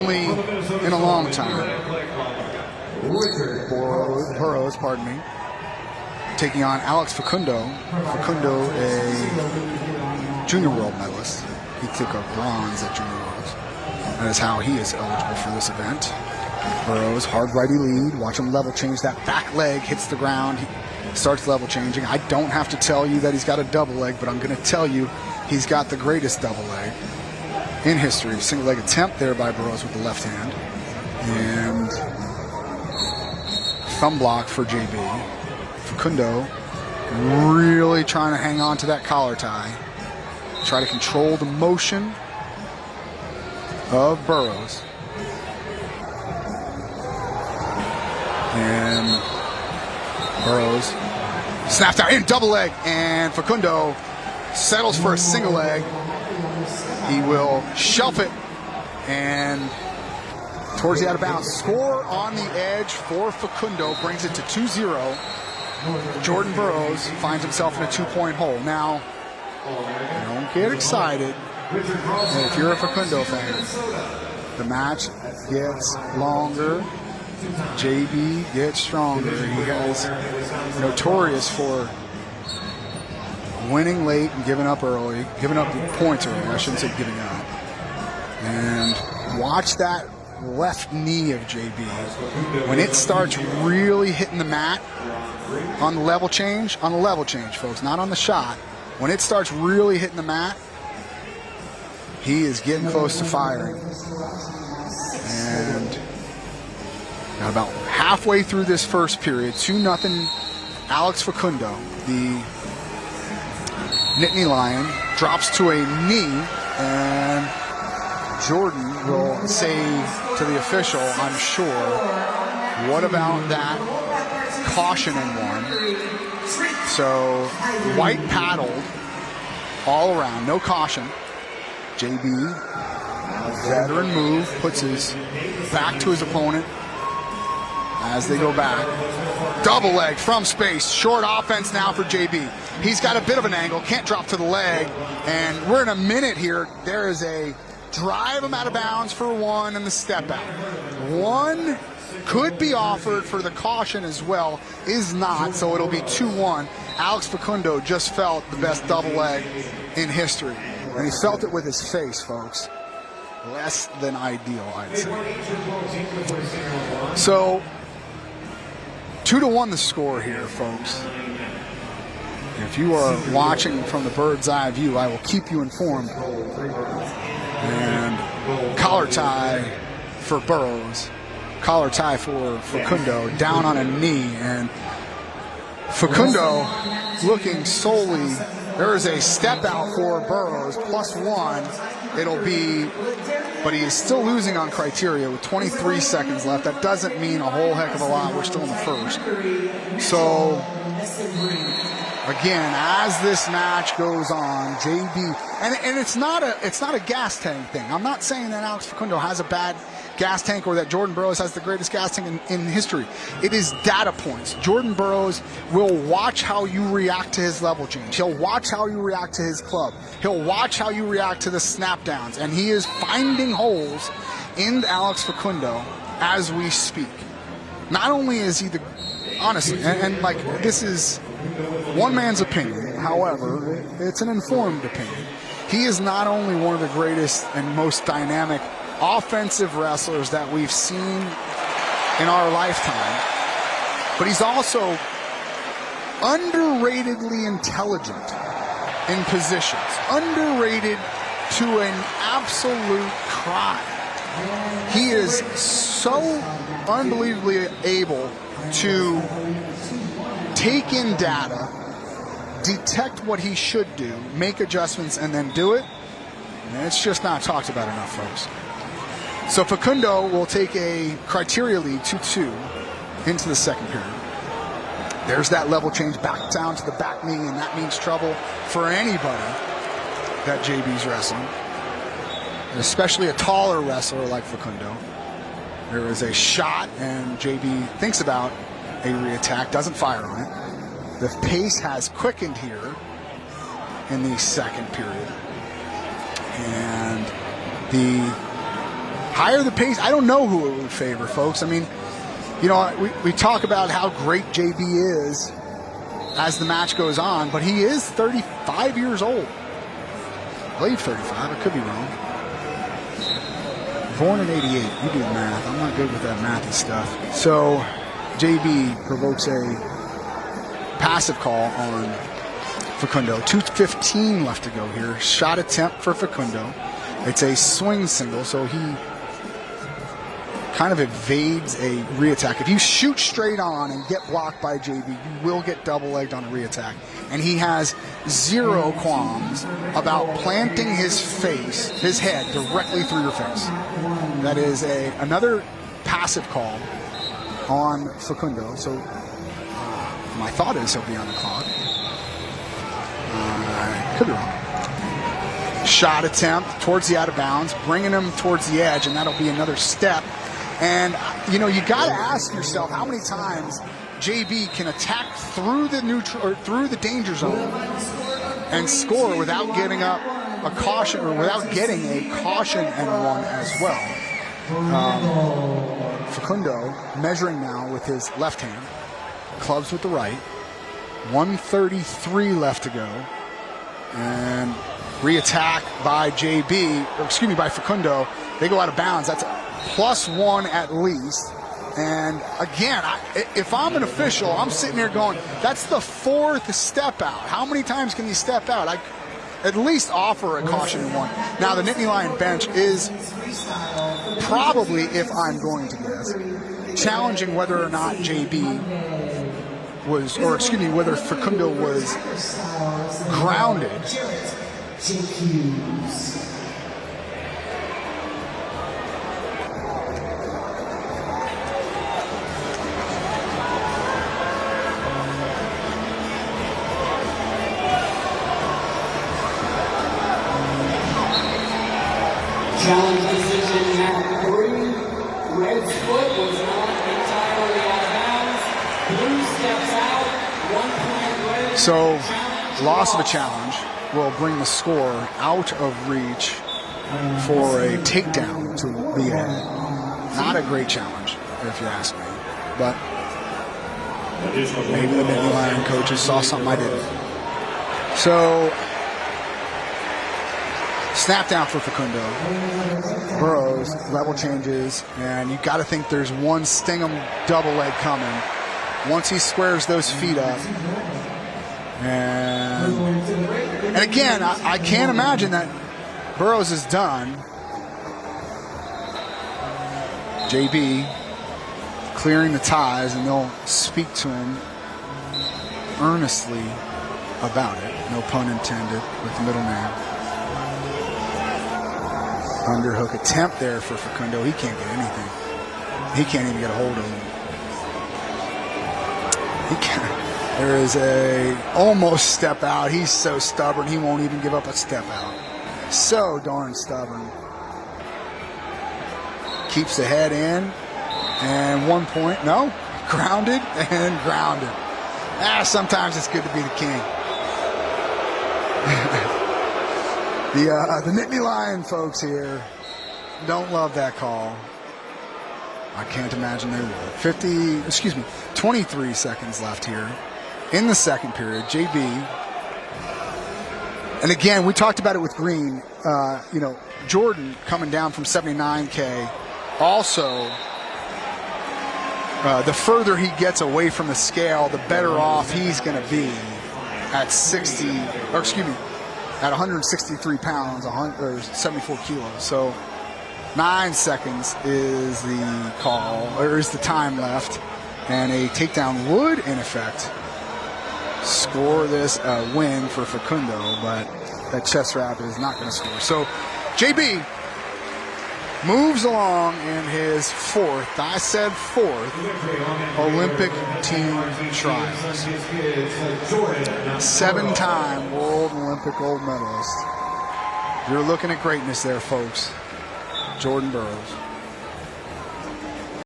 In a long time. Burroughs, pardon me, taking on Alex Facundo. Facundo, a junior world medalist. He took a bronze at junior worlds. That is how he is eligible for this event. Burroughs, hard righty lead. Watch him level change. That back leg hits the ground. He starts level changing. I don't have to tell you that he's got a double leg, but I'm going to tell you he's got the greatest double leg in history. Single leg attempt there by Burroughs with the left hand. And thumb block for JB. Facundo really trying to hang on to that collar tie. Try to control the motion of Burroughs. And Burroughs snaps out in double leg, and Facundo settles for a single leg. He will shelf it, and towards the out of bounds. Score on the edge for Facundo brings it to 2-0. Jordan Burroughs finds himself in a 2-point hole. Now, don't get excited. If you're a Facundo fan, the match gets longer. JB gets stronger. He is notorious for winning late and giving up early, giving up points early. I shouldn't say giving up. And watch that left knee of JB. When it starts really hitting the mat on the level change, folks, not on the shot. When it starts really hitting the mat, he is getting close to firing. And about halfway through this first period, 2-0 Alex Facundo. The Nittany Lion drops to a knee, and Jordan will say to the official, I'm sure, what about that caution in one? So white paddled all around, no caution. JB, veteran move, puts his back to his opponent as they go back. Double leg from space, short offense now for JB. He's got a bit of an angle, can't drop to the leg, and we're in a minute here. There is a drive him out of bounds for one and the step out. One could be offered for the caution as well, is not, so it'll be 2-1. Alex Facundo just felt the best double leg in history, and he felt it with his face, folks. Less than ideal, I'd say. So 2-1 the score here, folks. If you are watching from the bird's eye view, I will keep you informed. And collar tie for Burroughs, collar tie for Facundo, down on a knee, and Facundo looking solely. There is a step out for Burroughs, +1. It'll be, but he is still losing on criteria with 23 seconds left. That doesn't mean a whole heck of a lot. We're still in the first. So, again, as this match goes on, JB, and it's not a gas tank thing. I'm not saying that Alex Facundo has a bad gas tank or that Jordan Burroughs has the greatest gas tank in history. It is data points. Jordan Burroughs will watch how you react to his level change. He'll watch how you react to his club. He'll watch how you react to the snap downs. And he is finding holes in Alex Facundo as we speak. Not only is he honestly, and like, this is one man's opinion. However, it's an informed opinion. He is not only one of the greatest and most dynamic offensive wrestlers that we've seen in our lifetime, but he's also underratedly intelligent in positions, underrated to an absolute crime. He is so unbelievably able to take in data, detect what he should do, make adjustments, and then do it. And it's just not talked about enough, folks. So Facundo will take a criteria lead 2-2 into the second period. There's that level change back down to the back knee, and that means trouble for anybody that JB's wrestling, and especially a taller wrestler like Facundo. There is a shot, and JB thinks about a reattack, doesn't fire on it. The pace has quickened here in the second period. And the higher the pace, I don't know who it would favor, folks. I mean, you know, we talk about how great JB is as the match goes on, but he is 35 years old. I believe 35. I could be wrong. Born in 88. You do the math. I'm not good with that mathy stuff. So JB provokes a passive call on Facundo. 2:15 left to go here. Shot attempt for Facundo. It's a swing single, so he kind of evades a reattack. If you shoot straight on and get blocked by JB, you will get double-legged on a reattack. And he has zero qualms about planting his head directly through your face. That is another passive call on Facundo. So my thought is he'll be on the clock. Could be wrong. Shot attempt towards the out of bounds, bringing him towards the edge, and that'll be another step. And, you know, you got to ask yourself how many times JB can attack through the danger zone and score without getting up a caution, or without getting a caution and one as well. Facundo measuring now with his left hand, clubs with the right. 1:33 left to go, and reattack by by Facundo. They go out of bounds. That's +1 at least. And again, if I'm an official, I'm sitting here going, that's the 4th step out. How many times can you step out? I at least offer a caution in one. Now, the Nittany Lion bench is probably, if I'm going to guess, challenging whether or not whether Facundo was grounded. Challenge decision at 3. Red's foot was not entirely out of bounds. Blue steps out. 1 point red. So, loss of a challenge will bring the score out of reach for a takedown to the end. Not a great challenge, if you ask me. But maybe the Nittany Lion coaches saw something I didn't. So, snap down for Facundo. Burroughs, level changes, and you got to think there's one Stingham double leg coming. Once he squares those feet up. And again, I can't imagine that Burroughs is done. JB clearing the ties, and they'll speak to him earnestly about it. No pun intended with the middle name. Underhook attempt there for Facundo. He can't get anything. He can't even get a hold of him. He can't. There is a almost step out. He's so stubborn, he won't even give up a step out. So darn stubborn. Keeps the head in. And 1 point. No. Grounded and grounded. Sometimes it's good to be the king. The Nittany Lion folks here don't love that call. I can't imagine they would. 23 seconds left here in the second period. JB, and again, we talked about it with Green. Jordan coming down from 79K. Also, the further he gets away from the scale, the better off he's going to be at 163 pounds, 74 kilos. So 9 seconds is the call, or is the time left, and a takedown would, in effect, score this win for Facundo, but that chest wrap is not going to score. So JB moves along in his 4th, I said 4th, Olympic team trials. 7-time world Olympic gold medalist. You're looking at greatness there, folks. Jordan Burroughs.